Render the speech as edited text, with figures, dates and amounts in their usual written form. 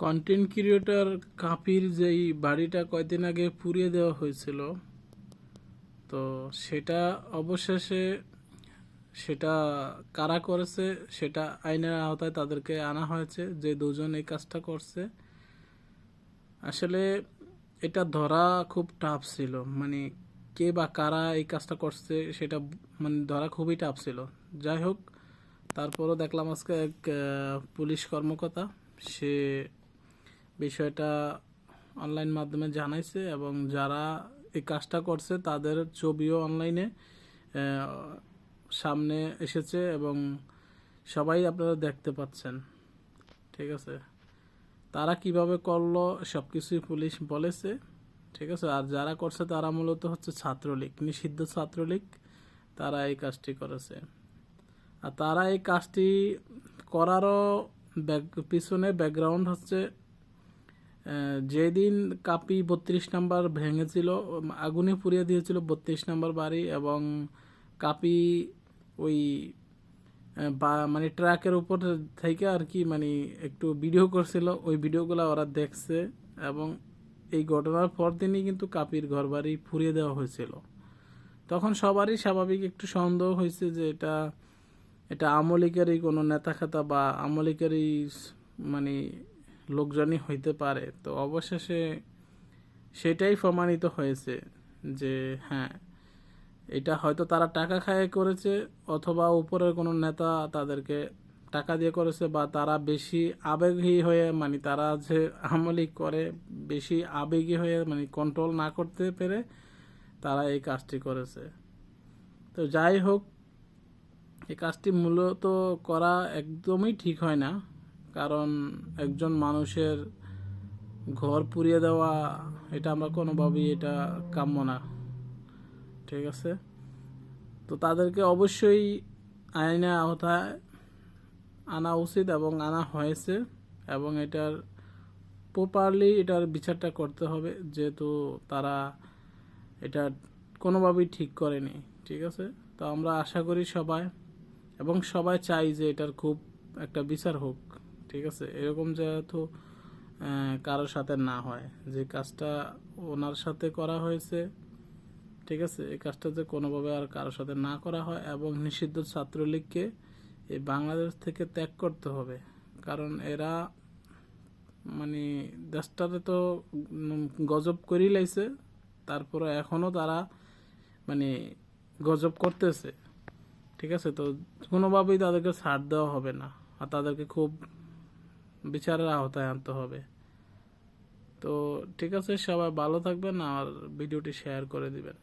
Content creator কাপির যেই বাড়িটা কয়দিন আগে পুড়িয়ে দেওয়া হয়েছিল, তো সেটা অবশেষে সেটা কারা করেছে সেটা আইনের আওতায় তাদেরকে আনা হয়েছে, যে দুজন এই কাজটা করছে। আসলে এটা ধরা খুব টাফ ছিল, মানে কে বা কারা এই কাজটা করছে সেটা মানে ধরা খুবই টাফ ছিল। যাই হোক, তারপরও দেখলাম আজকে এক পুলিশ কর্মকর্তা সে বিষয়টা অনলাইন মাধ্যমে জানাইছে, এবং যারা এই কাজটা করছে তাদের ছবিও অনলাইনে সামনে এসেছে, এবং সবাই আপনারা দেখতে পাচ্ছেন। ঠিক আছে, তারা কিভাবে করলো সব কিছুই পুলিশ বলেছে। ঠিক আছে, আর যারা করছে তারা মূলত হচ্ছে ছাত্রলীগ, নিষিদ্ধ ছাত্রলীগ, তারা এই কাজটি করেছে। আর তারা এই কাজটি করারও পিছনে ব্যাকগ্রাউন্ড হচ্ছে, যেদিন কাপি 32 নম্বর ভেঙেছিল, আগুনে পুড়িয়ে দিয়েছিল 32 নম্বর বাড়ি, এবং কাপি ওই মানে ট্রাকের উপর থেকে আর কি মানে একটু ভিডিও করছিল, ওই ভিডিওগুলো ওরা দেখছে, এবং এই ঘটনার পর দিনই কিন্তু কাপির ঘর বাড়ি পুড়িয়ে দেওয়া হয়েছিল। তখন সবারই স্বাভাবিক একটু সন্দেহ হয়েছে যে এটা এটা আওয়ামী লীগেরই কোনো নেতা খাতা বা আওয়ামী লীগেরই মানে লোকজনই হইতে পারে। তো অবশেষে সেটাই প্রমাণিত হয়েছে যে হ্যাঁ, এটা হয়তো তারা টাকা খায় করেছে, অথবা উপরের কোনো নেতা তাদেরকে টাকা দিয়ে করেছে, বা তারা বেশি আবেগী হয়ে মানে তারা যে আওয়ামী করে বেশি আবেগী হয়ে মানে কন্ট্রোল না করতে পেরে তারা এই কাজটি করেছে। তো যাই হোক, এই কাজটি মূলত করা একদমই ঠিক হয় না, কারণ একজন মানুষের ঘর পুড়িয়ে দেওয়া এটা আমরা কোনোভাবেই এটা কাম্য না। ঠিক আছে, তো তাদেরকে অবশ্যই আইনের আওতায় আনা উচিত, এবং আনা হয়েছে, এবং এটার প্রপারলি এটার বিচারটা করতে হবে, যেহেতু তারা এটা কোনোভাবেই ঠিক করেনি। ঠিক আছে, তো আমরা আশা করি সবাই, এবং সবাই চাই যে এটার খুব একটা বিচার হোক। ঠিক আছে, এরকম যেহেতু কারোর সাথে না হয়, যে কাজটা ওনার সাথে করা হয়েছে, ঠিক আছে, এই কাজটা যে কোনোভাবে আর কারোর সাথে না করা হয়, এবং নিষিদ্ধ ছাত্রলীগকে এই বাংলাদেশ থেকে ত্যাগ করতে হবে। কারণ এরা মানে দেশটাতে তো গজব করেই লাইছে, তারপরে এখনও তারা মানে গজব করতেছে। ঠিক আছে, তো কোনোভাবেই তাদেরকে ছাড় দেওয়া হবে না, আর তাদেরকে খুব বিচারের আওতায় আনতে হবে। তো ঠিক আছে, সবাই ভালো থাকবেন, আর ভিডিওটি শেয়ার করে দিবেন।